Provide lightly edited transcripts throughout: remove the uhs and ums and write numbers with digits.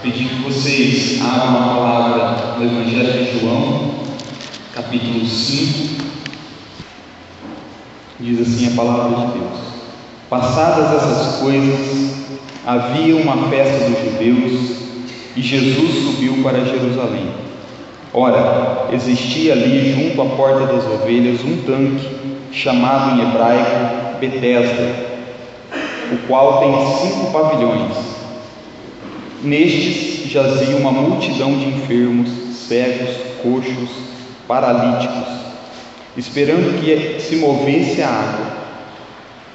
pedir que vocês abram a palavra no Evangelho de João, capítulo 5. Diz assim a palavra de Deus: Passadas essas coisas, havia uma festa dos judeus e Jesus subiu para Jerusalém. Ora, existia ali junto à porta das ovelhas um tanque, chamado em hebraico Betesda, o qual tem 5 pavilhões. Nestes jazia uma multidão de enfermos, cegos, coxos, paralíticos, esperando que se movesse a água,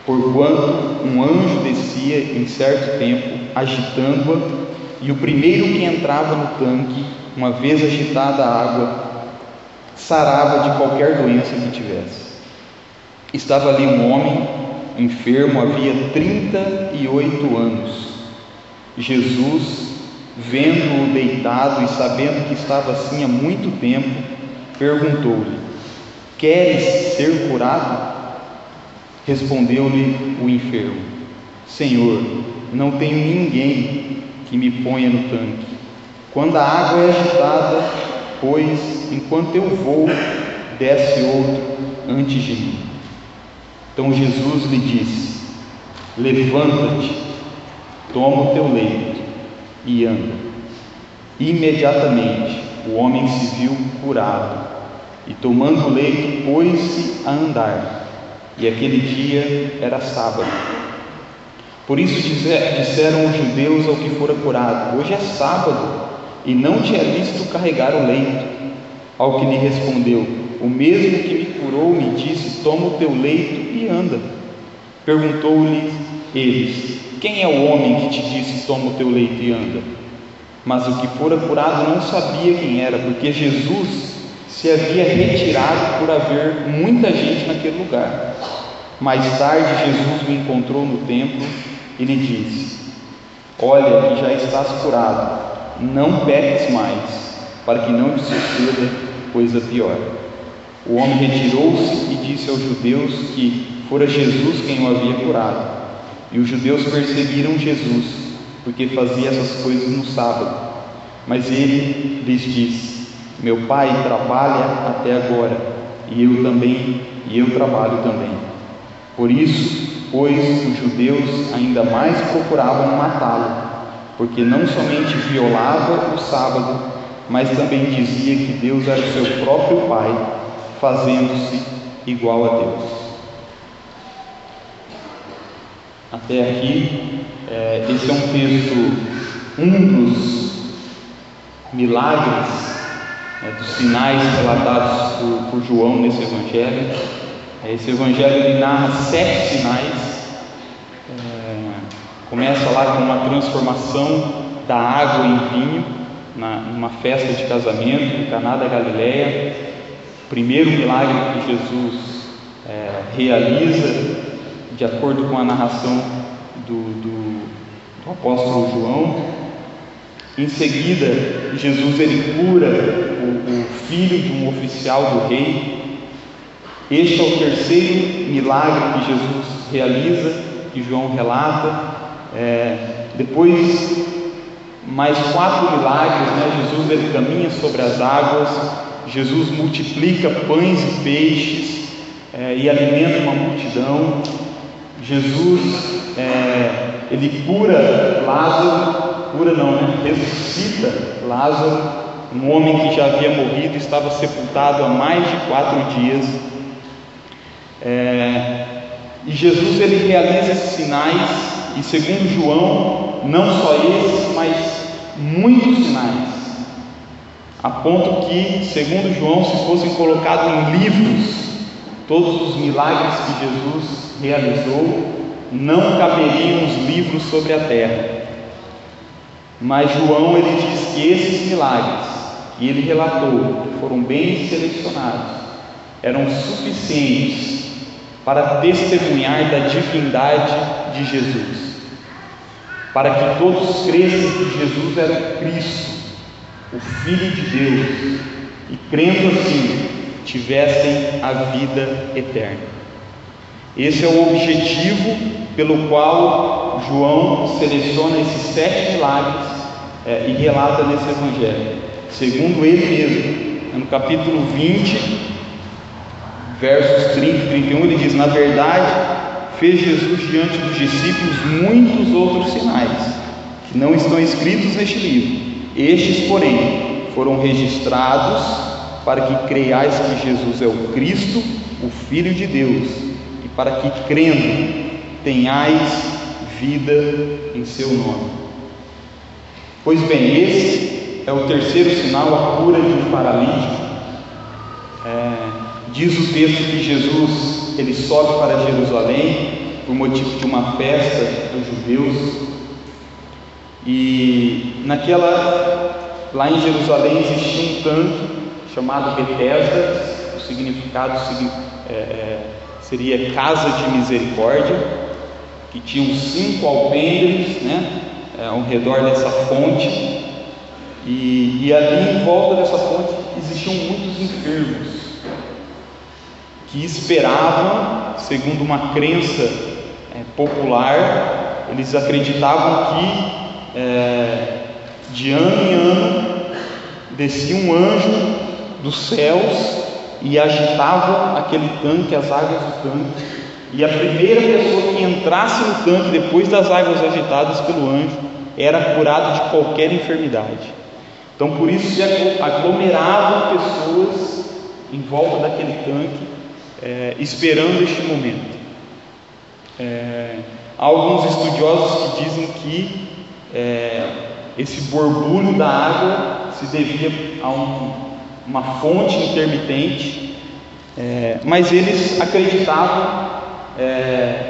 porquanto um anjo descia em certo tempo, agitando-a, e o primeiro que entrava no tanque, uma vez agitada a água, sarava de qualquer doença que tivesse. Estava ali um homem enfermo, havia 38 anos. Jesus, vendo-o deitado e sabendo que estava assim há muito tempo, perguntou-lhe: Queres ser curado? Respondeu-lhe o enfermo: Senhor, não tenho ninguém que me ponha no tanque. Quando a água é agitada, pois enquanto eu vou, desce outro antes de mim. Então Jesus lhe disse: Levanta-te, toma o teu leito e anda. Imediatamente o homem se viu curado, e tomando o leito, pôs-se a andar. E aquele dia era sábado. Por isso disseram os judeus ao que fora curado: Hoje é sábado, e não te é lícito carregar o leito. Ao que lhe respondeu: O mesmo que me curou me disse: Toma o teu leito e anda. Perguntou-lhe eles: Quem é o homem que te disse: Toma o teu leito e anda? Mas o que fora curado não sabia quem era, porque Jesus se havia retirado por haver muita gente naquele lugar. Mais tarde Jesus o encontrou no templo e lhe disse: Olha que já estás curado, não peques mais, para que não te suceda coisa pior. O homem retirou-se e disse aos judeus que fora Jesus quem o havia curado. E os judeus perseguiram Jesus, porque fazia essas coisas no sábado. Mas ele lhes disse: Meu pai trabalha até agora, e eu trabalho também. Por isso, pois, os judeus ainda mais procuravam matá-lo, porque não somente violava o sábado, mas também dizia que Deus era o seu próprio Pai, fazendo-se igual a Deus. Até aqui, esse é um texto, um dos milagres, dos sinais relatados por João nesse Evangelho. Esse Evangelho ele narra 7 sinais. Começa lá com uma transformação da água em vinho, numa festa de casamento em Caná da Galileia. O primeiro milagre que Jesus realiza, de acordo com a narração do apóstolo João. Em seguida, Jesus ele cura o filho de um oficial do rei. Este é o terceiro milagre que Jesus realiza, que João relata. Depois, mais 4 milagres, Jesus ele caminha sobre as águas, Jesus multiplica pães e peixes e alimenta uma multidão. Jesus ele cura Lázaro, ressuscita Lázaro, um homem que já havia morrido, estava sepultado há mais de 4 dias. E Jesus ele realiza esses sinais, e segundo João, não só esses, mas muitos sinais, a ponto que, segundo João, se fossem colocados em livros todos os milagres que Jesus realizou, não caberiam os livros sobre a terra. Mas João ele diz que esses milagres que ele relatou, que foram bem selecionados, eram suficientes para testemunhar da divindade de Jesus, para que todos crescem que Jesus era o Cristo, o Filho de Deus, e crendo assim, tivessem a vida eterna. Esse é o objetivo pelo qual João seleciona esses 7 milagres e relata nesse Evangelho. Segundo ele mesmo, no capítulo 20, versos 30 e 31, ele diz: na verdade, fez Jesus diante dos discípulos muitos outros sinais, que não estão escritos neste livro. Estes, porém, foram registrados para que creiais que Jesus é o Cristo, o Filho de Deus, e para que, crendo, tenhais vida em seu nome. Pois bem, esse é o terceiro sinal, a cura de um paralítico. Diz o texto que Jesus ele sobe para Jerusalém por motivo de uma festa dos judeus, e lá em Jerusalém existia um tanque chamado Betesda. O significado seria casa de misericórdia, que tinham 5 alpendres, ao redor dessa fonte, e ali em volta dessa fonte existiam muitos enfermos que esperavam, segundo uma crença popular, eles acreditavam que de ano em ano descia um anjo dos céus e agitava aquele tanque, as águas do tanque, e a primeira pessoa que entrasse no tanque depois das águas agitadas pelo anjo era curada de qualquer enfermidade. Então por isso se aglomeravam pessoas em volta daquele tanque, esperando este momento. Há alguns estudiosos que dizem que esse borbulho da água se devia a uma fonte intermitente, mas eles acreditavam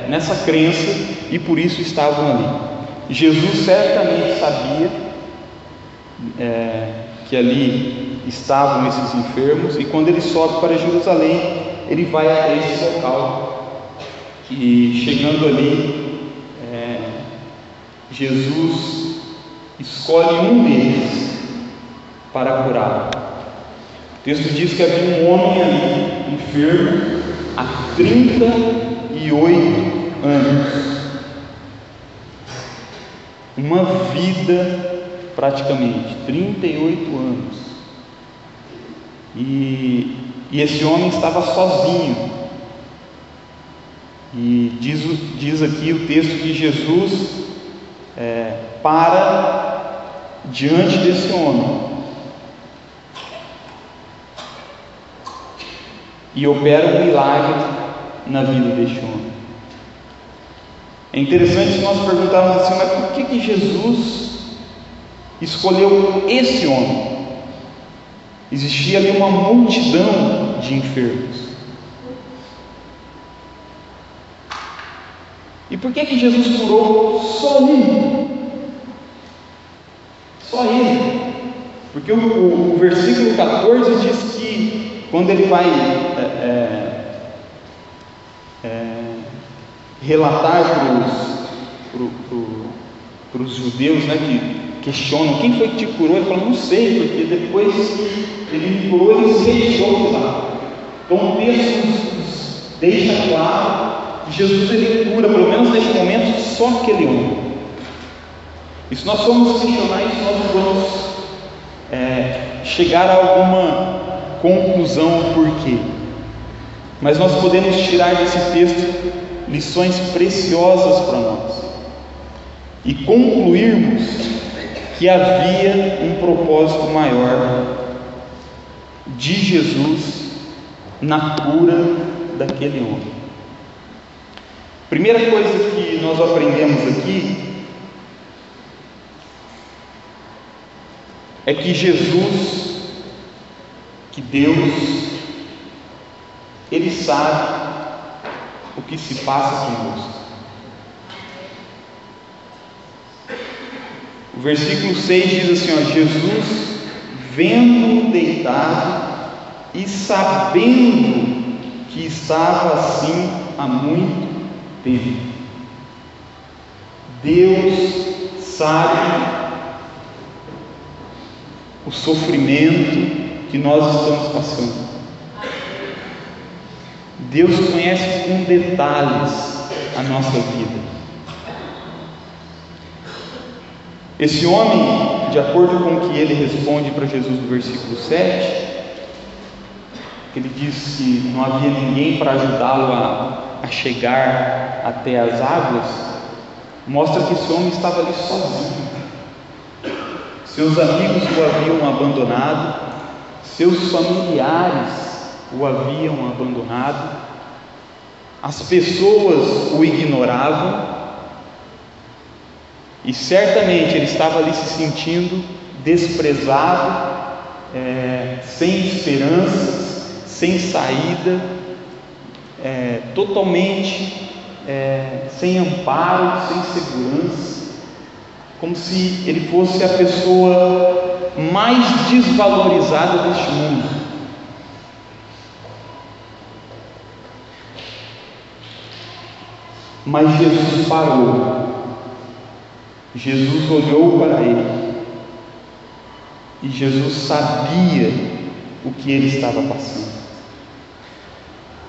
nessa crença e por isso estavam ali. Jesus certamente sabia que ali estavam esses enfermos, e quando ele sobe para Jerusalém, ele vai até esse local, e chegando ali, Jesus escolhe um deles para curar. O texto diz que havia um homem ali, enfermo, há 38 anos, uma vida praticamente, 38 anos, e esse homem estava sozinho, e diz aqui o texto que Jesus para diante desse homem e opera um milagre na vida deste homem. É interessante se nós perguntarmos assim: mas por que Jesus escolheu esse homem? Existia ali uma multidão de enfermos. E por que Jesus curou só um? Só ele? Porque o versículo 14 diz que quando ele vai relatar para os judeus, que questionam: quem foi que te curou? Ele fala: não sei, porque depois que ele me curou, ele se retirou lá. Então o texto deixa claro que Jesus ele cura, pelo menos neste momento, só aquele homem. E se nós formos questionar isso, nós vamos chegar a alguma conclusão por quê. Mas nós podemos tirar desse texto lições preciosas para nós e concluirmos que havia um propósito maior de Jesus na cura daquele homem. Primeira coisa que nós aprendemos aqui é que Jesus, que Deus, Ele sabe o que se passa conosco. O versículo 6 diz assim: Jesus, vendo-o deitado e sabendo que estava assim há muito tempo. Deus sabe o sofrimento que nós estamos passando. Deus conhece com detalhes a nossa vida. Esse homem de acordo com o que ele responde para Jesus no versículo 7, ele diz que não havia ninguém para ajudá-lo a chegar até as águas, mostra que esse homem estava ali sozinho. Seus amigos o haviam abandonado, seus familiares o haviam abandonado, as pessoas o ignoravam, e certamente ele estava ali se sentindo desprezado, sem esperanças, sem saída, totalmente sem amparo, sem segurança, como se ele fosse a pessoa mais desvalorizada deste mundo. Mas Jesus parou, Jesus olhou para ele, e Jesus sabia o que ele estava passando.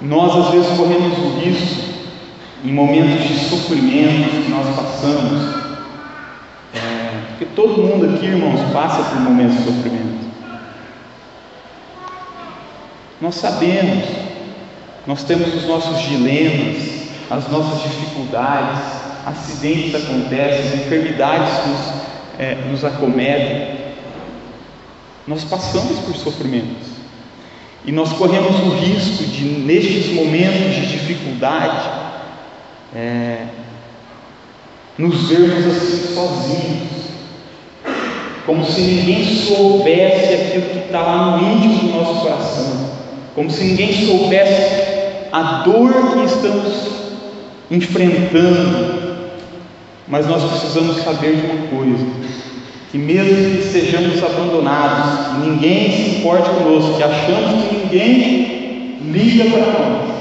Nós às vezes corremos o risco, em momentos de sofrimento que nós passamos, porque todo mundo aqui, irmãos, passa por momentos de sofrimento. Nós sabemos, nós temos os nossos dilemas, as nossas dificuldades, acidentes acontecem, enfermidades nos acometem. Nós passamos por sofrimentos e nós corremos o risco de, nestes momentos de dificuldade, nos vermos assim sozinhos, como se ninguém soubesse aquilo que está lá no íntimo do nosso coração, como se ninguém soubesse a dor que estamos enfrentando. Mas nós precisamos saber de uma coisa, que mesmo que sejamos abandonados, que ninguém se importe conosco, que achamos que ninguém liga para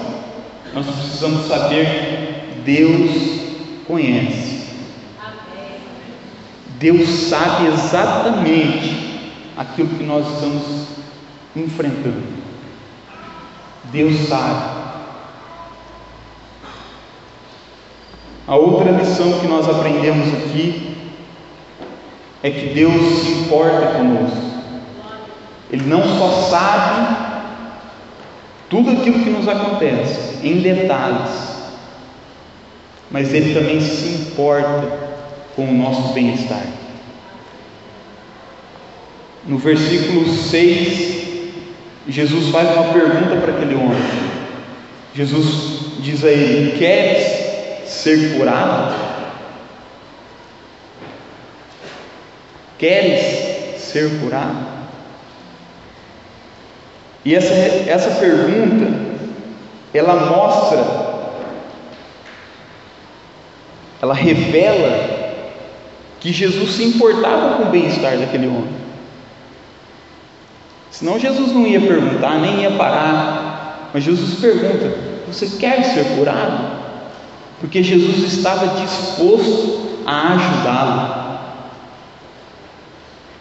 nós precisamos saber que Deus conhece. Deus sabe exatamente aquilo que nós estamos enfrentando. Deus sabe. A outra lição que nós aprendemos aqui é que Deus se importa conosco. Ele não só sabe tudo aquilo que nos acontece em detalhes, mas Ele também se importa com o nosso bem-estar. No versículo 6, Jesus faz uma pergunta para aquele homem. Jesus diz a ele: queres ser curado? Queres ser curado? E essa pergunta, ela mostra, ela revela que Jesus se importava com o bem-estar daquele homem. Senão Jesus não ia perguntar, nem ia parar. Mas Jesus pergunta: você quer ser curado? Porque Jesus estava disposto a ajudá-lo.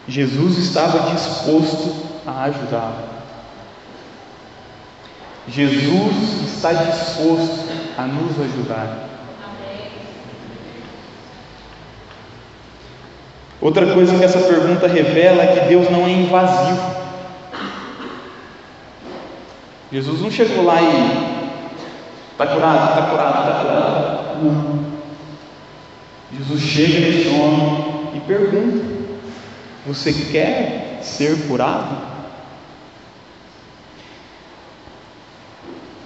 Jesus estava disposto a ajudá-lo. Jesus está disposto a nos ajudar. Outra coisa que essa pergunta revela é que Deus não é invasivo. Jesus não chegou lá e está curado, está curado, está curado. Não. Jesus chega nesse homem e pergunta: você quer ser curado?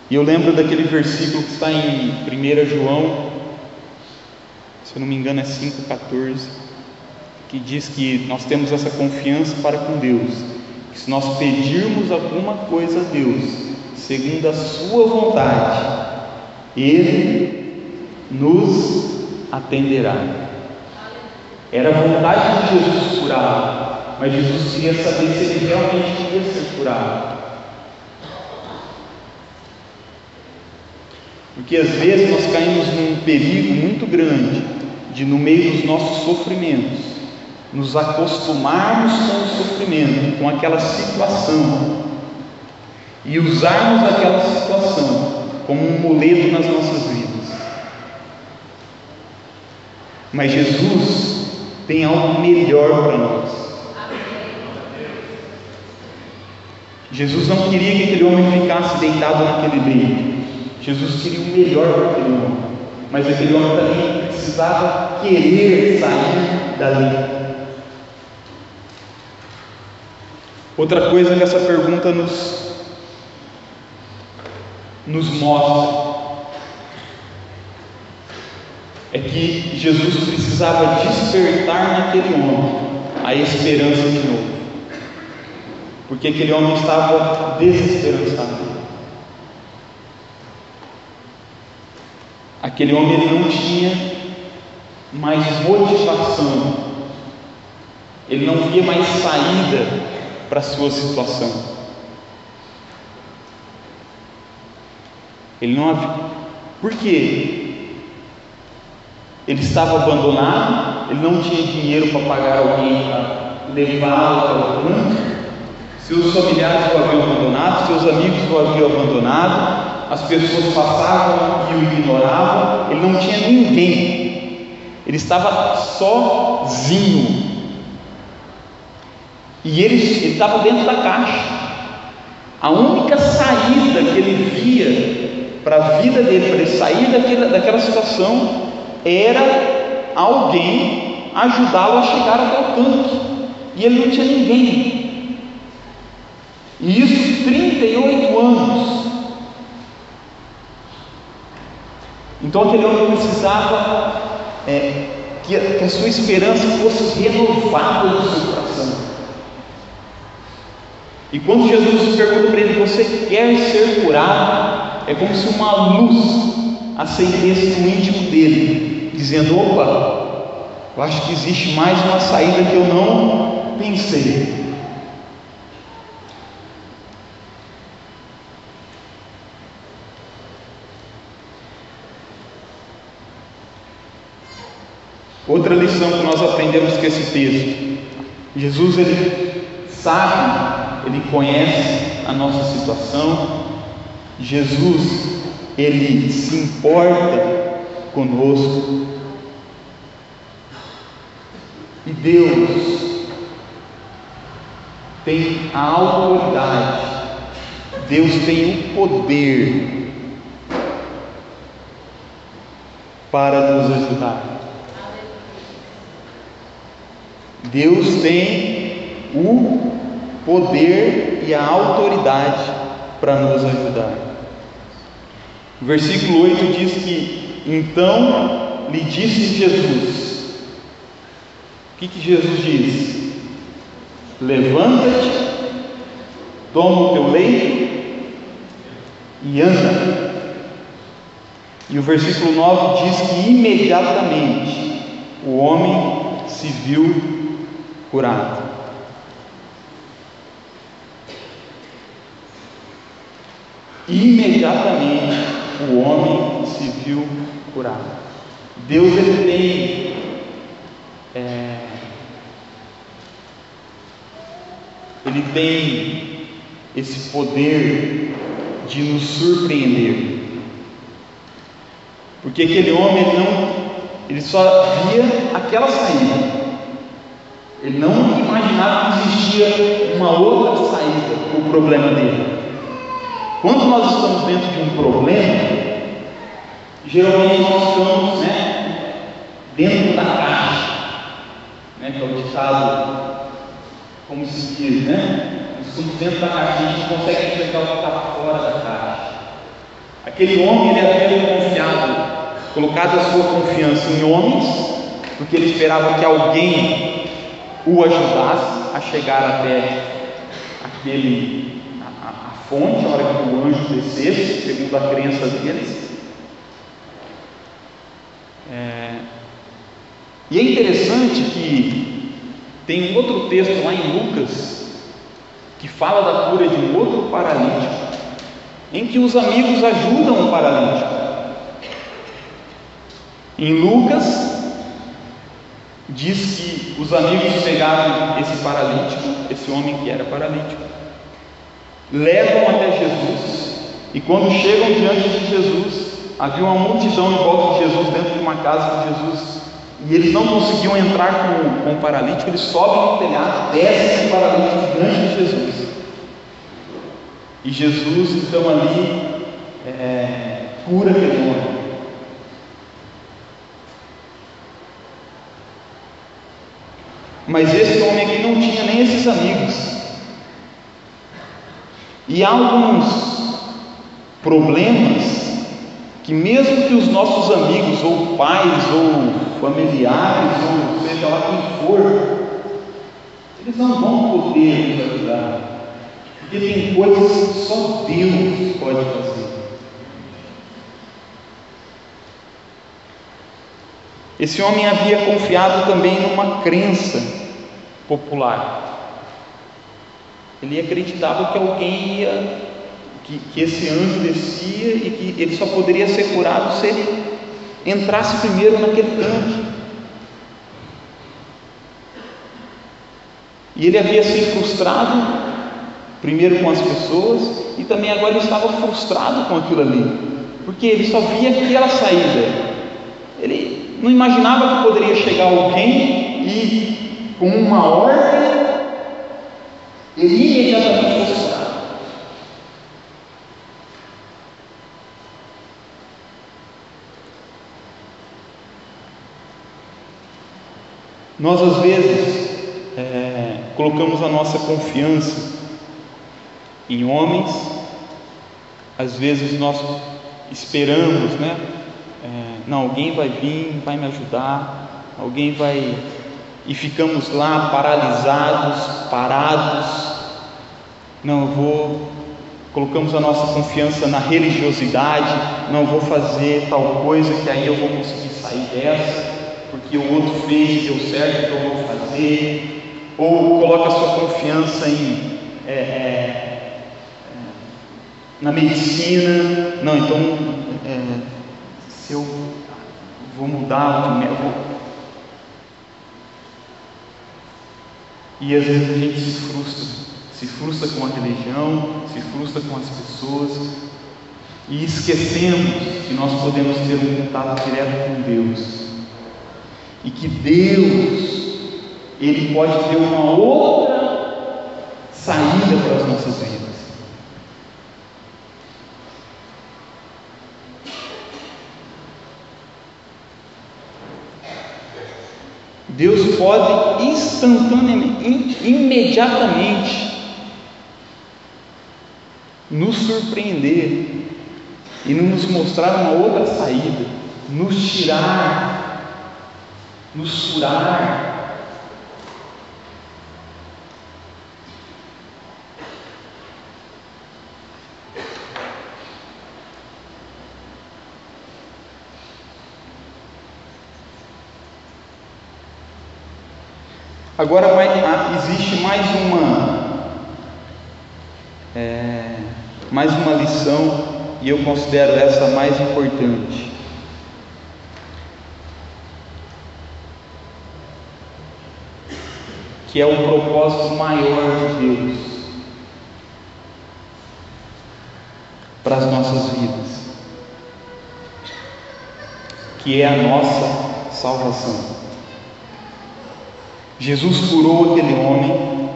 E eu lembro daquele versículo que está em 1 João, se eu não me engano é 5,14, que diz que nós temos essa confiança para com Deus, que se nós pedirmos alguma coisa a Deus, segundo a sua vontade, Ele nos atenderá. Era a vontade de Jesus curar, mas Jesus queria saber se ele realmente queria ser curado. Porque às vezes nós caímos num perigo muito grande de, no meio dos nossos sofrimentos, nos acostumarmos com o sofrimento, com aquela situação, e usarmos aquela situação como um moledo nas nossas vidas. Mas Jesus tem algo melhor para nós. Jesus não queria que aquele homem ficasse deitado naquele leito. Jesus queria o melhor para aquele homem, mas aquele homem também precisava querer sair dali. Outra coisa que essa pergunta nos mostra é que Jesus precisava despertar naquele homem a esperança de novo, porque aquele homem estava desesperançado. Aquele homem ele não tinha mais motivação, ele não via mais saída para a sua situação. Ele não havia. Por quê? Ele estava abandonado, ele não tinha dinheiro para pagar alguém para levá-lo para o canto, seus familiares o haviam abandonado, seus amigos o haviam abandonado, as pessoas passavam e o ignoravam, ele não tinha ninguém, ele estava sozinho, e ele estava dentro da caixa. A única saída que ele via para a vida dele, para ele sair daquela situação, era alguém ajudá-lo a chegar até o tanque, e ele não tinha ninguém, e isso 38 anos. Então aquele homem precisava que a sua esperança fosse renovada no seu coração. E quando Jesus pergunta para ele: você quer ser curado? É como se uma luz acendesse no íntimo dele, dizendo: opa, eu acho que existe mais uma saída que eu não pensei. Outra lição que nós aprendemos com esse texto: Jesus ele sabe, ele conhece a nossa situação. Jesus ele se importa conosco, e Deus tem a autoridade, Deus tem o poder para nos ajudar. Deus tem o poder e a autoridade para nos ajudar. O versículo 8 diz que: então lhe disse Jesus. O que Jesus diz? Levanta-te, toma o teu leito e anda. E o versículo 9 diz que imediatamente o homem se viu curado. Imediatamente o homem se viu curado. Deus ele tem esse poder de nos surpreender, porque aquele homem ele só via aquela saída, ele não imaginava que existia uma outra saída para o problema dele. Quando nós estamos dentro de um problema, geralmente nós estamos dentro da caixa, que é o ditado, como se diz, nós estamos dentro da caixa, a gente não consegue enxergar o que está fora da caixa. Aquele homem ele havia confiado, colocado a sua confiança em homens, porque ele esperava que alguém o ajudasse a chegar até a fonte, a hora que o anjo descesse, segundo a crença deles. E é interessante que tem um outro texto lá em Lucas que fala da cura de um outro paralítico, em que os amigos ajudam o paralítico. Em Lucas diz que os amigos pegaram esse paralítico, esse homem que era paralítico, levam até Jesus, e quando chegam diante de Jesus, havia uma multidão em volta de Jesus, dentro de uma casa de Jesus, e eles não conseguiam entrar com o paralítico. Eles sobem no telhado, descem o paralítico diante de Jesus. E Jesus então ali cura aquele homem. Mas esse homem aqui não tinha nem esses amigos. E há alguns problemas que mesmo que os nossos amigos, ou pais, ou familiares, ou seja lá quem for, eles não vão poder nos ajudar, porque tem coisas que só Deus pode fazer. Esse homem havia confiado também numa crença popular. Ele acreditava que alguém ia, que esse anjo descia e que ele só poderia ser curado se ele entrasse primeiro naquele tanque. E ele havia se frustrado primeiro com as pessoas e também agora ele estava frustrado com aquilo ali, porque ele só via aquela saída. Ele não imaginava que poderia chegar alguém e com uma ordem ele imediatamente fosse curado. Nós às vezes colocamos a nossa confiança em homens, às vezes nós esperamos, não, alguém vai vir, vai me ajudar, alguém vai, e ficamos lá paralisados, parados. Colocamos a nossa confiança na religiosidade, não vou fazer tal coisa que aí eu vou conseguir sair dessa, porque o outro fez e deu certo, então eu vou fazer. Ou coloca a sua confiança na medicina. Não, então se eu vou mudar, e às vezes a gente se frustra com a religião, se frustra com as pessoas, e esquecemos que nós podemos ter um contato direto com Deus, e que Deus, Ele pode ter uma outra saída para as nossas vidas. Deus pode instantaneamente, imediatamente nos surpreender e nos mostrar uma outra saída, nos tirar, nos curar. Agora existe mais uma lição, e eu considero essa mais importante. Que é o propósito maior de Deus para as nossas vidas, que é a nossa salvação. Jesus curou aquele homem,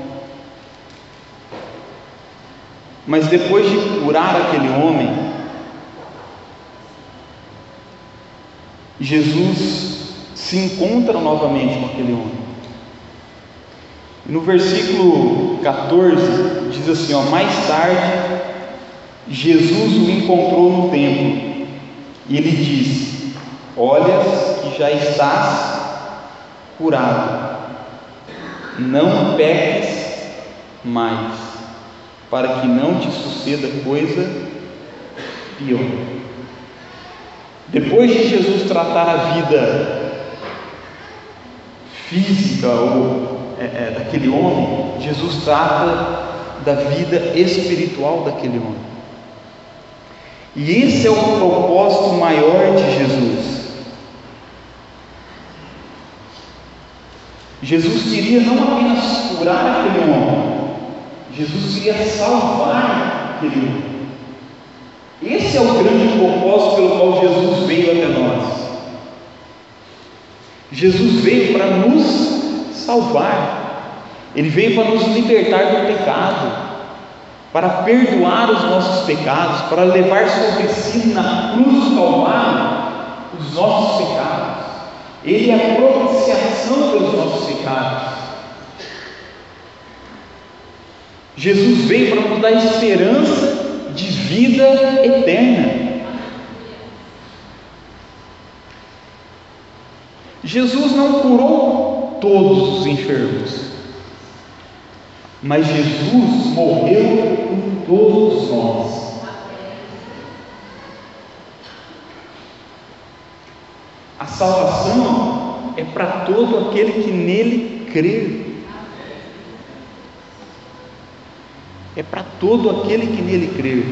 mas depois de curar aquele homem, Jesus se encontra novamente com aquele homem. No versículo 14 diz assim: mais tarde Jesus o encontrou no templo e ele disse: olhas que já estás curado, não peques mais, para que não te suceda coisa pior. Depois de Jesus tratar a vida física daquele homem, Jesus trata da vida espiritual daquele homem. E esse é o propósito maior de Jesus. Jesus queria não apenas curar aquele homem, Jesus queria salvar aquele homem. Esse é o grande propósito pelo qual Jesus veio até nós. Jesus veio para nos salvar, Ele veio para nos libertar do pecado, para perdoar os nossos pecados, para levar sobre si na cruz do Calvário os nossos pecados. Ele é a propiciação pelos nossos pecados. Jesus veio para nos dar esperança de vida eterna. Jesus não curou todos os enfermos, mas Jesus morreu por todos nós. A salvação é para todo aquele que nele crê. É para todo aquele que nele crê.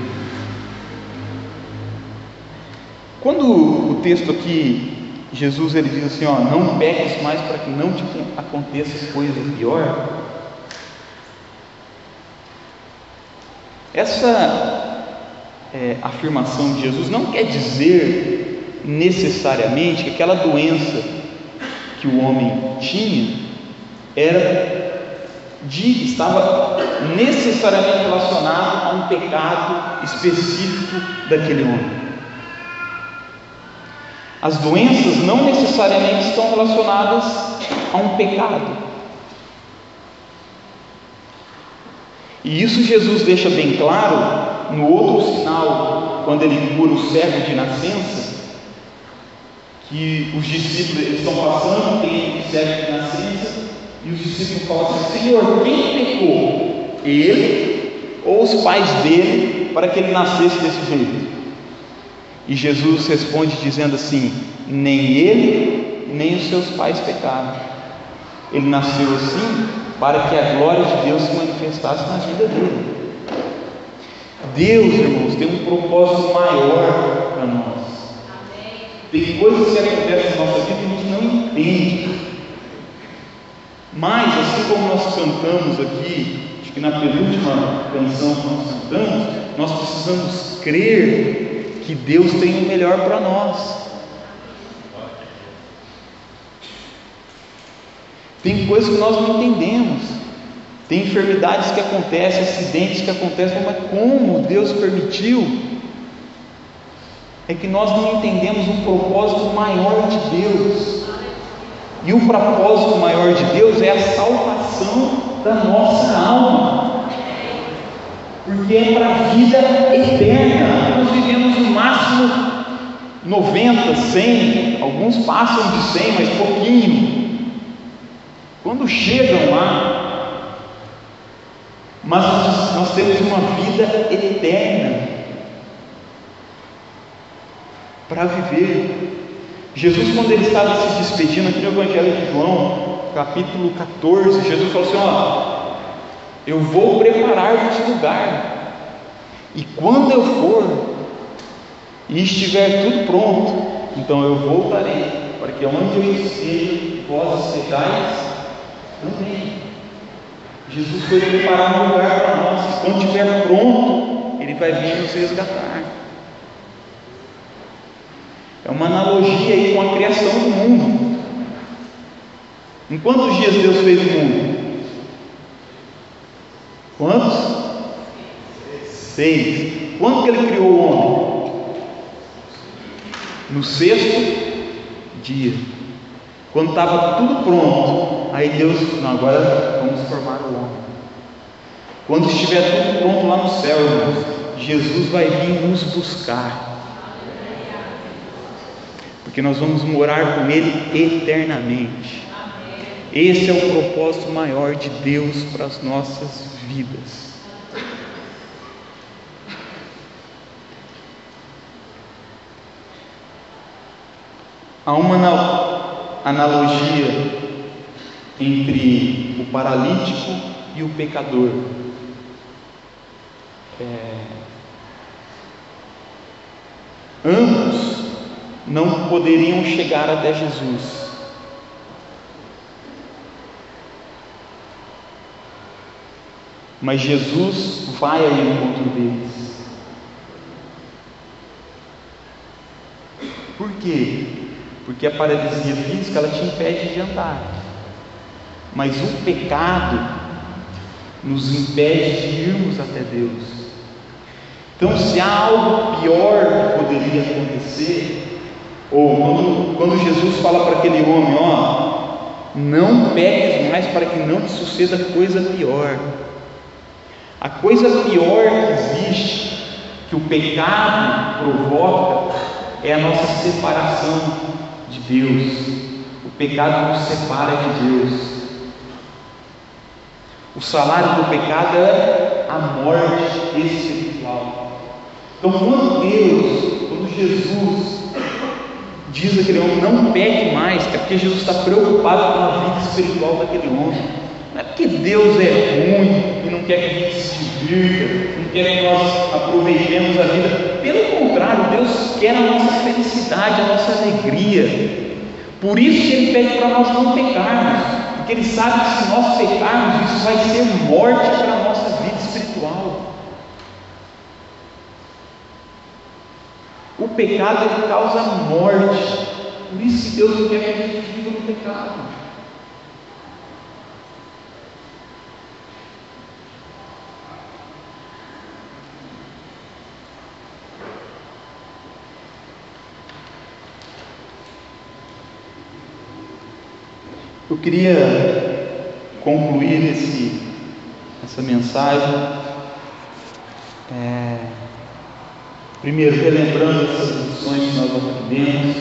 Quando o texto aqui, Jesus ele diz assim, não peques mais para que não te aconteça coisa pior. Essa afirmação de Jesus não quer dizer necessariamente que aquela doença que o homem tinha estava necessariamente relacionado a um pecado específico daquele homem. As doenças não necessariamente estão relacionadas a um pecado. E isso Jesus deixa bem claro no outro sinal, quando ele cura o cego de nascença, que os discípulos eles estão passando, tem o cego de nascença, e os discípulos falam assim: Senhor, quem pecou? Ele ou os pais dele para que ele nascesse desse jeito? E Jesus responde dizendo assim: nem ele, nem os seus pais pecaram. Ele nasceu assim para que a glória de Deus se manifestasse na vida dele. Deus, irmãos, tem um propósito maior para nós. Tem coisas que acontecem na nossa vida que a gente não entende. Mas, assim como nós cantamos aqui, acho que na penúltima canção que nós cantamos, nós precisamos crer que Deus tem o melhor para nós. Tem coisas que nós não entendemos, tem enfermidades que acontecem, acidentes que acontecem, mas como Deus permitiu? É que nós não entendemos um propósito maior de Deus. E o propósito maior de Deus é a salvação da nossa alma, porque é para a vida eterna. Nós vivemos no máximo 90, 100, alguns passam de 100, mas pouquinho. Quando chegam lá, mas nós temos uma vida eterna para viver. Jesus, quando ele estava se despedindo aqui no Evangelho de João, capítulo 14, Jesus falou assim: eu vou preparar-vos lugar, e quando eu for e estiver tudo pronto, então eu voltarei, para que onde eu esteja, vós estejais também. Jesus foi preparar um lugar para nós, e quando estiver pronto, ele vai vir nos resgatar. É uma analogia aí com a criação do mundo. Em quantos dias Deus fez o mundo? Quantos? 6. Quando que ele criou o homem? No 6º dia. Quando estava tudo pronto, aí Deus, não, agora vamos formar o homem. Quando estiver tudo pronto lá no céu, irmãos, Jesus vai vir nos buscar, porque nós vamos morar com Ele eternamente. Esse é o propósito maior de Deus para as nossas vidas. Há uma analogia entre o paralítico e o pecador. Ambos não poderiam chegar até Jesus. Mas Jesus vai ao encontro deles. Por quê? Porque a paralisia física ela te impede de andar. Mas o pecado, nos impede de irmos até Deus. Então, se há algo pior que poderia acontecer, ou quando Jesus fala para aquele homem, não peques mais para que não te suceda coisa pior. A coisa pior que existe, que o pecado provoca, é a nossa separação de Deus. O pecado nos separa de Deus. O salário do pecado é a morte espiritual. Então, quando Jesus diz àquele homem, não peque mais, é porque Jesus está preocupado com a vida espiritual daquele homem. Não é porque Deus é ruim e não quer que a gente se divirta, não quer que nós aproveitemos a vida. Pelo contrário, Deus quer a nossa felicidade, a nossa alegria. Por isso que Ele pede para nós não pecarmos, porque Ele sabe que se nós pecarmos, isso vai ser morte para a nossa vida espiritual. O pecado, ele causa morte. Por isso que Deus não quer que a gente viva no pecado. Eu queria concluir essa mensagem primeiro relembrando essas lições que nós aprendemos.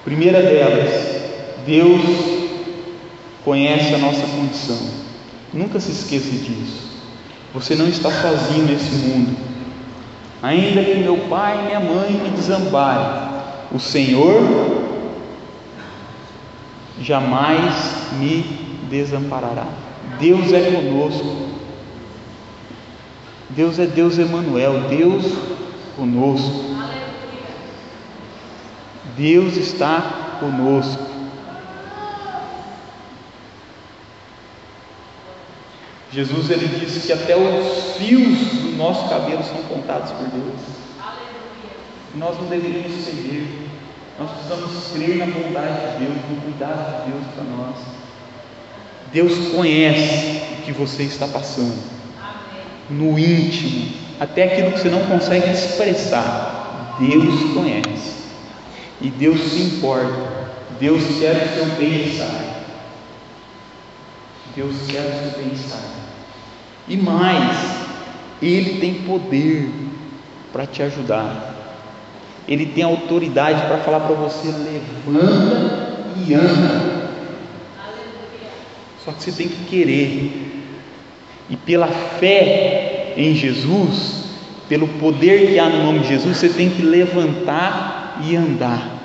Primeira delas, Deus conhece a nossa condição. Nunca se esqueça disso. Você não está sozinho nesse mundo. Ainda que meu pai e minha mãe me desamparem, o Senhor jamais me desamparará. Deus é conosco. Deus é Deus Emanuel, Deus conosco. Deus está conosco. Jesus, ele disse que até os fios do nosso cabelo são contados por Deus. Nós não deveríamos temer. Nós precisamos crer na bondade de Deus, no cuidado de Deus para nós. Deus conhece o que você está passando, no íntimo, até aquilo que você não consegue expressar. Deus conhece, e Deus se importa. Deus quer o seu bem-estar. Deus quer o seu bem-estar. E mais, Ele tem poder para te ajudar. Ele tem autoridade para falar para você: levanta e anda. Só que você tem que querer. E pela fé em Jesus, pelo poder que há no nome de Jesus, você tem que levantar e andar.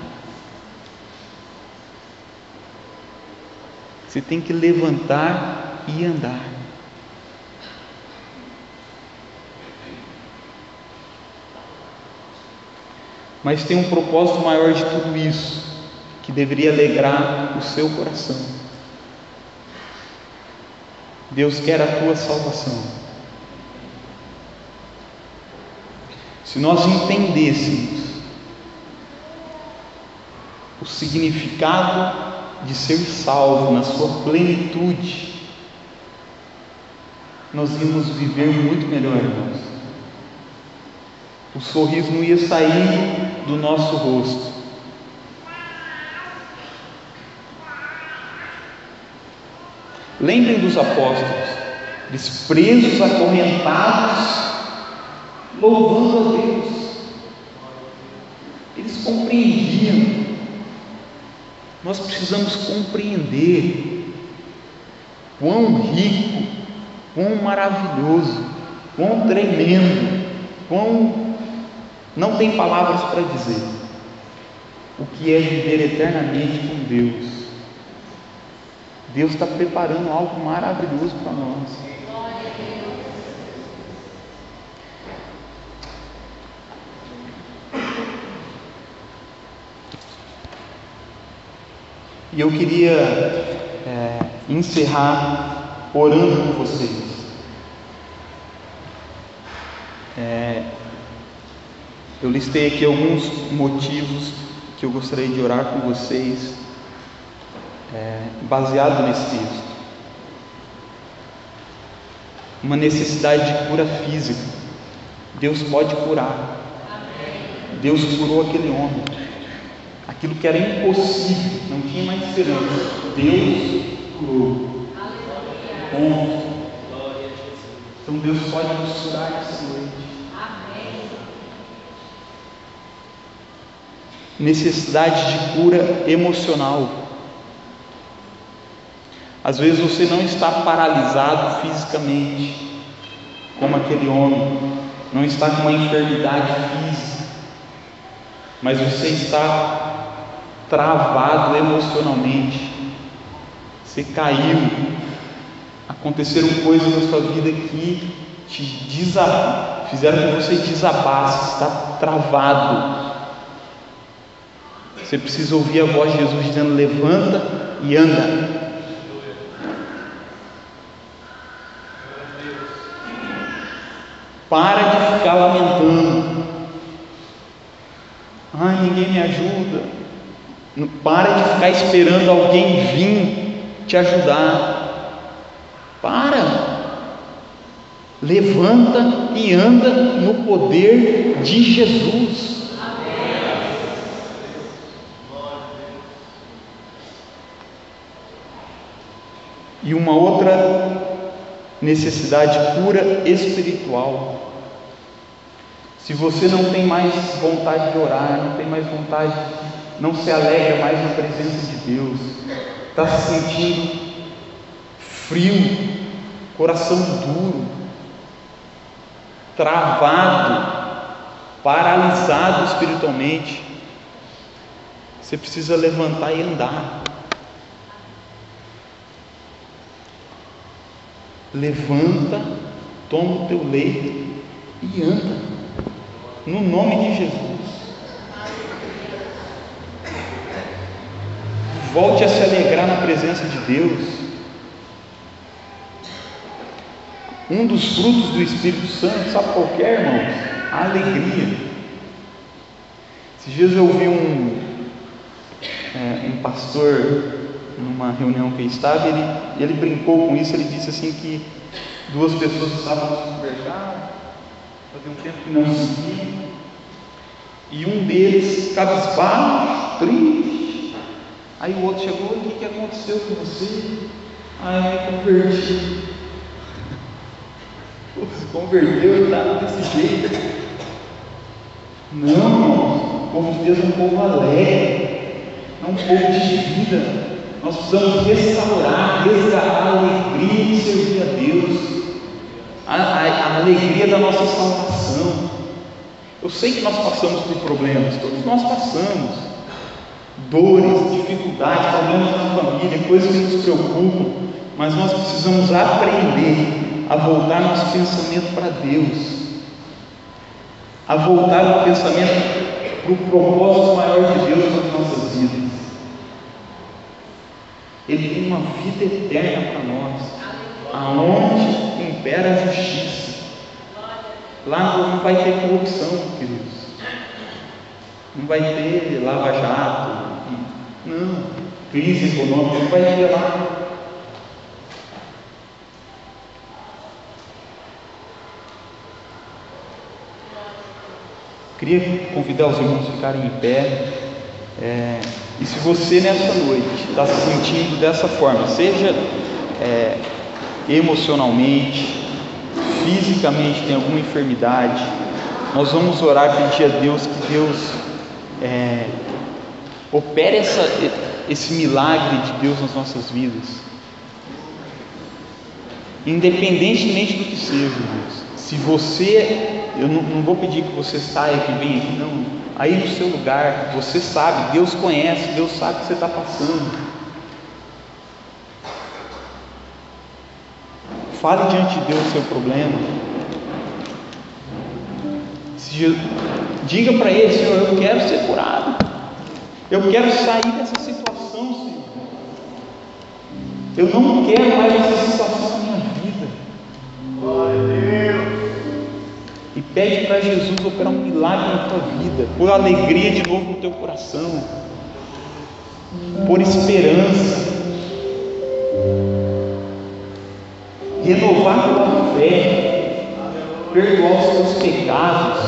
Você tem que levantar e andar. Mas tem um propósito maior de tudo isso, que deveria alegrar o seu coração. Deus quer a tua salvação. Se nós entendêssemos o significado de ser salvo na sua plenitude, nós íamos viver muito melhor, irmãos. O sorriso não ia sair do nosso rosto. Lembrem dos apóstolos, eles presos, acorrentados, louvando a Deus. Eles compreendiam. Nós precisamos compreender quão rico, quão maravilhoso, quão tremendo, quão não tem palavras para dizer o que é viver eternamente com Deus. Deus está preparando algo maravilhoso para nós. E eu queria encerrar orando com vocês. Eu listei aqui alguns motivos que eu gostaria de orar com vocês, baseado nesse texto. uma necessidade de cura física. Deus pode curar. Deus curou aquele homem. Aquilo que era impossível, não tinha mais esperança, Deus curou. Ponto. Então Deus pode nos curar essa noite. Necessidade de cura emocional. Às vezes você não está paralisado fisicamente, como aquele homem, não está com uma enfermidade física, mas você está travado emocionalmente. Você caiu, aconteceram coisas na sua vida que fizeram que você desabasse, está travado. Você precisa ouvir a voz de Jesus dizendo: levanta e anda. Para de ficar lamentando. Ai, ninguém me ajuda. Para de ficar esperando alguém vir te ajudar. Para. Levanta e anda no poder de Jesus. E uma outra necessidade, cura espiritual. Se você não tem mais vontade de orar, não tem mais vontade, não se alegra mais na presença de Deus, está se sentindo frio, coração duro, travado, paralisado espiritualmente, você precisa levantar e andar. Levanta, toma o teu leito e anda, no nome de Jesus. Volte a se alegrar na presença de Deus. Um dos frutos do Espírito Santo, sabe qual que é, irmãos? A alegria. Esses dias eu ouvi um pastor, numa reunião que estava, ele brincou com isso. Ele disse assim que duas pessoas estavam no supermercado, fazia um tempo que não se viam, e um deles cabisbaixo, triste. Aí o outro chegou: o que aconteceu com você? Ah, eu me converti. Se converteu e está desse jeito. Não, irmãos, o povo de Deus é um povo alegre, é um povo de vida. Nós precisamos resgatar a alegria de servir a Deus, a alegria da nossa salvação. Eu sei que nós passamos por problemas, todos nós passamos, dores, dificuldades, problemas na família, coisas que nos preocupam, mas nós precisamos aprender a voltar nosso pensamento para Deus, a voltar o pensamento para o propósito maior de Deus para as nossas vidas. Ele tem uma vida eterna para nós, aonde impera a justiça. Lá não vai ter corrupção, queridos. Não vai ter lava-jato, não, crise econômica, não vai ter lá. Queria convidar os irmãos a ficarem em pé. E se você nessa noite está se sentindo dessa forma, seja emocionalmente, fisicamente, tem alguma enfermidade, nós vamos orar, pedir a Deus que Deus opere esse milagre de Deus nas nossas vidas, independentemente do que seja, Deus. Se você, eu não vou pedir que você saia, que venha aqui, não. Aí no seu lugar, você sabe, Deus conhece, Deus sabe o que você está passando. Fale diante de Deus o seu problema. Diga para Ele: Senhor, eu quero ser curado, eu quero sair dessa situação, Senhor. Eu não quero mais essa situação na minha vida. Glória a Deus. E pede para Jesus operar um milagre na tua vida, por alegria de novo no teu coração, por esperança, renovar pela fé. fé, perdoar os teus pecados.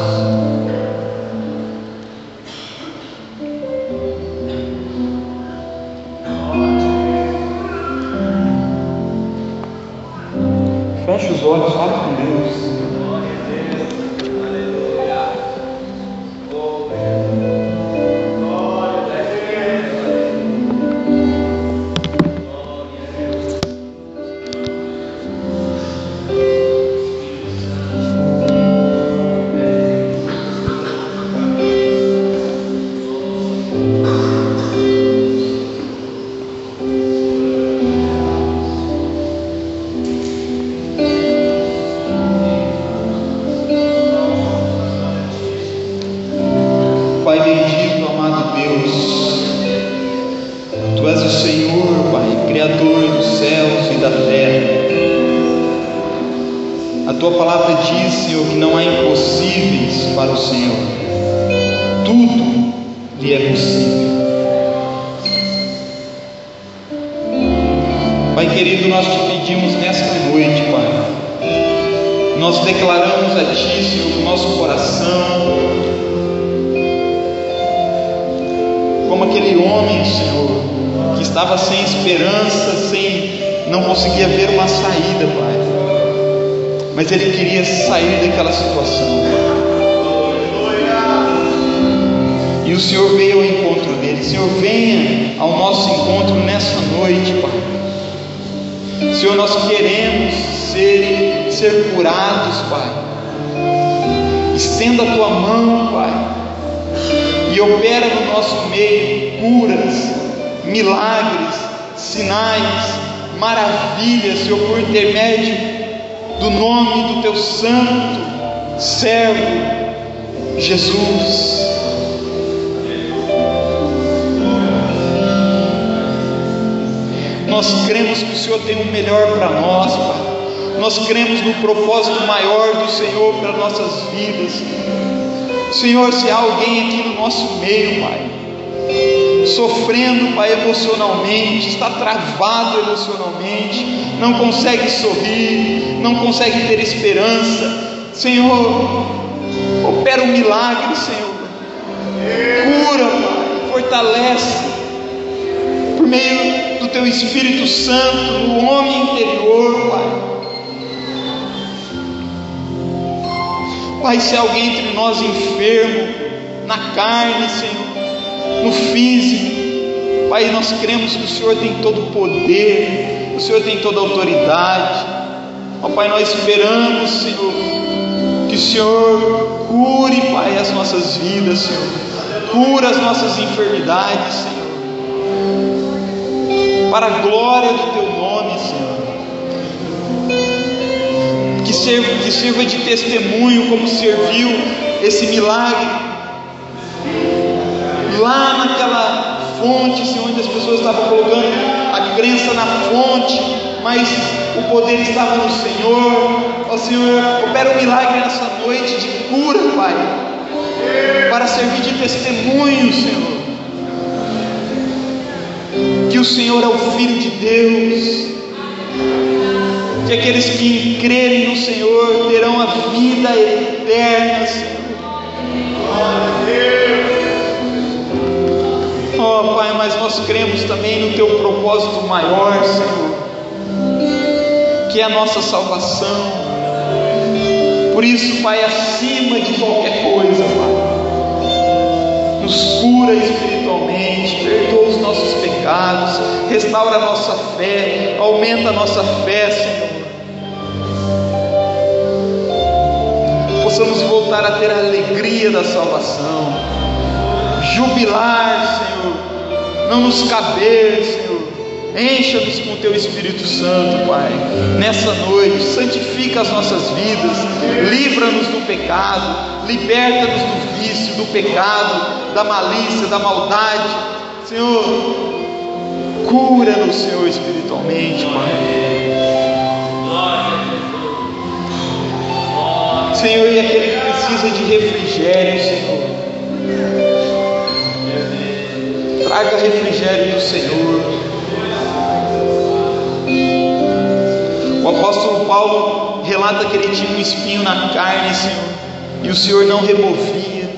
Feche os olhos, fale com Deus. Pai bendito, amado Deus, Tu és o Senhor, Pai, Criador dos céus e da terra. A Tua palavra diz, Senhor, que não há impossíveis para o Senhor. Tudo lhe é possível. Pai querido, nós Te pedimos nesta noite, Pai, nós declaramos a Ti, Senhor, o nosso coração, como aquele homem, Senhor, que estava sem esperança, não conseguia ver uma saída, Pai, mas ele queria sair daquela situação, e o Senhor veio ao encontro dele. Senhor, venha ao nosso encontro nessa noite, Pai. Senhor, nós queremos ser curados, Pai. Estenda a Tua mão, Pai, e opera no nosso meio curas, milagres, sinais, maravilhas, Senhor, por intermédio do nome do Teu santo servo Jesus. Nós cremos que o Senhor tem o melhor para nós, Pai. Nós cremos no propósito maior do Senhor para nossas vidas. Senhor, se há alguém aqui no nosso meio, Pai, sofrendo, Pai, emocionalmente, está travado emocionalmente, não consegue sorrir, não consegue ter esperança, Senhor, opera um milagre, Senhor, cura, Pai, fortalece, por meio do Teu Espírito Santo, no homem interior, Pai. Pai, se há alguém entre nós enfermo, na carne, Senhor, no físico, Pai, nós cremos que o Senhor tem todo o poder, o Senhor tem toda a autoridade. Ó Pai, nós esperamos, Senhor, que o Senhor cure, Pai, as nossas vidas, Senhor, cura as nossas enfermidades, Senhor, para a glória do Teu nome, Senhor. Que sirva de testemunho, como serviu esse milagre lá naquela fonte, Senhor, onde as pessoas estavam colocando a crença na fonte, mas o poder estava no Senhor. Ó Senhor, opera um milagre nessa noite de cura, Pai, para servir de testemunho, Senhor, que o Senhor é o Filho de Deus, que aqueles que crerem no Senhor terão a vida eterna, Senhor. Oh Pai, mas nós cremos também no Teu propósito maior, Senhor, que é a nossa salvação. Por isso, Pai, acima de qualquer coisa, Pai, nos cura espiritualmente, perdoa os nossos pecados, restaura a nossa fé, aumenta a nossa fé, Senhor. Possamos voltar a ter a alegria da salvação, jubilar, Senhor, não nos caber, Senhor. Encha-nos com o Teu Espírito Santo, Pai, nessa noite. Santifica as nossas vidas, livra-nos do pecado, liberta-nos do vício, do pecado, da malícia, da maldade, Senhor. Cura-nos, Senhor, espiritualmente, Pai. Senhor, e aquele que precisa de refrigério, Senhor, traga refrigério do Senhor. O apóstolo Paulo relata que ele tinha um espinho na carne, Senhor, e o Senhor não removia,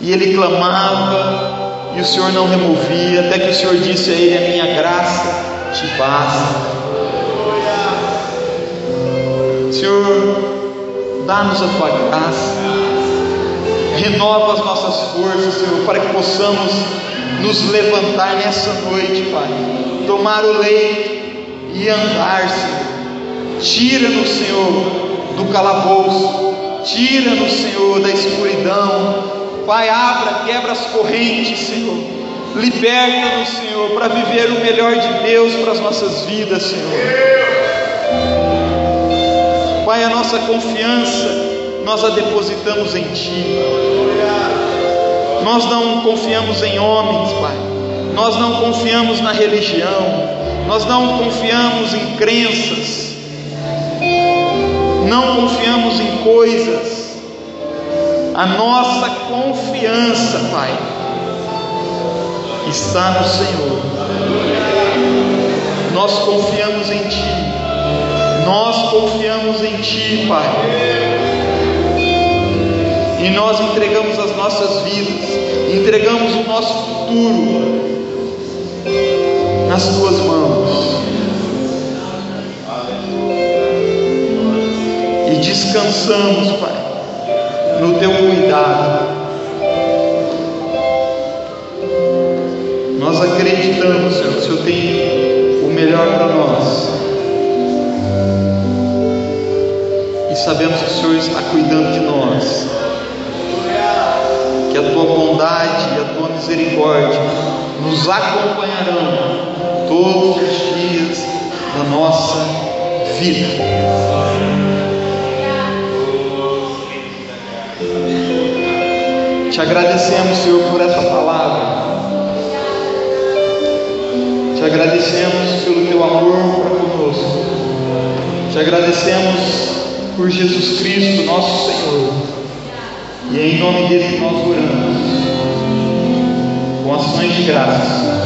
e ele clamava, e o Senhor não removia, até que o Senhor disse a ele: a minha graça te basta. Senhor, dá-nos a tua graça, renova as nossas forças, Senhor, para que possamos nos levantar nessa noite, Pai, tomar o leito e andar, Senhor. Tira-nos, Senhor, do calabouço, tira-nos, Senhor, da escuridão, Pai, quebra as correntes, Senhor, liberta-nos, Senhor, para viver o melhor de Deus para as nossas vidas, Senhor. Pai, a nossa confiança nós a depositamos em Ti. Nós não confiamos em homens, Pai. Nós não confiamos na religião. Nós não confiamos em crenças. Não confiamos em coisas. A nossa confiança, Pai, está no Senhor. Nós confiamos em Ti. Nós confiamos em Ti, Pai, e nós entregamos as nossas vidas, entregamos o nosso futuro nas Tuas mãos, e descansamos, Pai, no Teu cuidado. Nós acreditamos, Senhor, que o Senhor tem o melhor para nós. Sabemos que o Senhor está cuidando de nós, que a Tua bondade e a Tua misericórdia nos acompanharão todos os dias da nossa vida. Te agradecemos, Senhor, por essa palavra. Te agradecemos pelo Teu amor para conosco. Te agradecemos por Jesus Cristo, nosso Senhor, e é em nome dele que nós oramos, com ações de graças.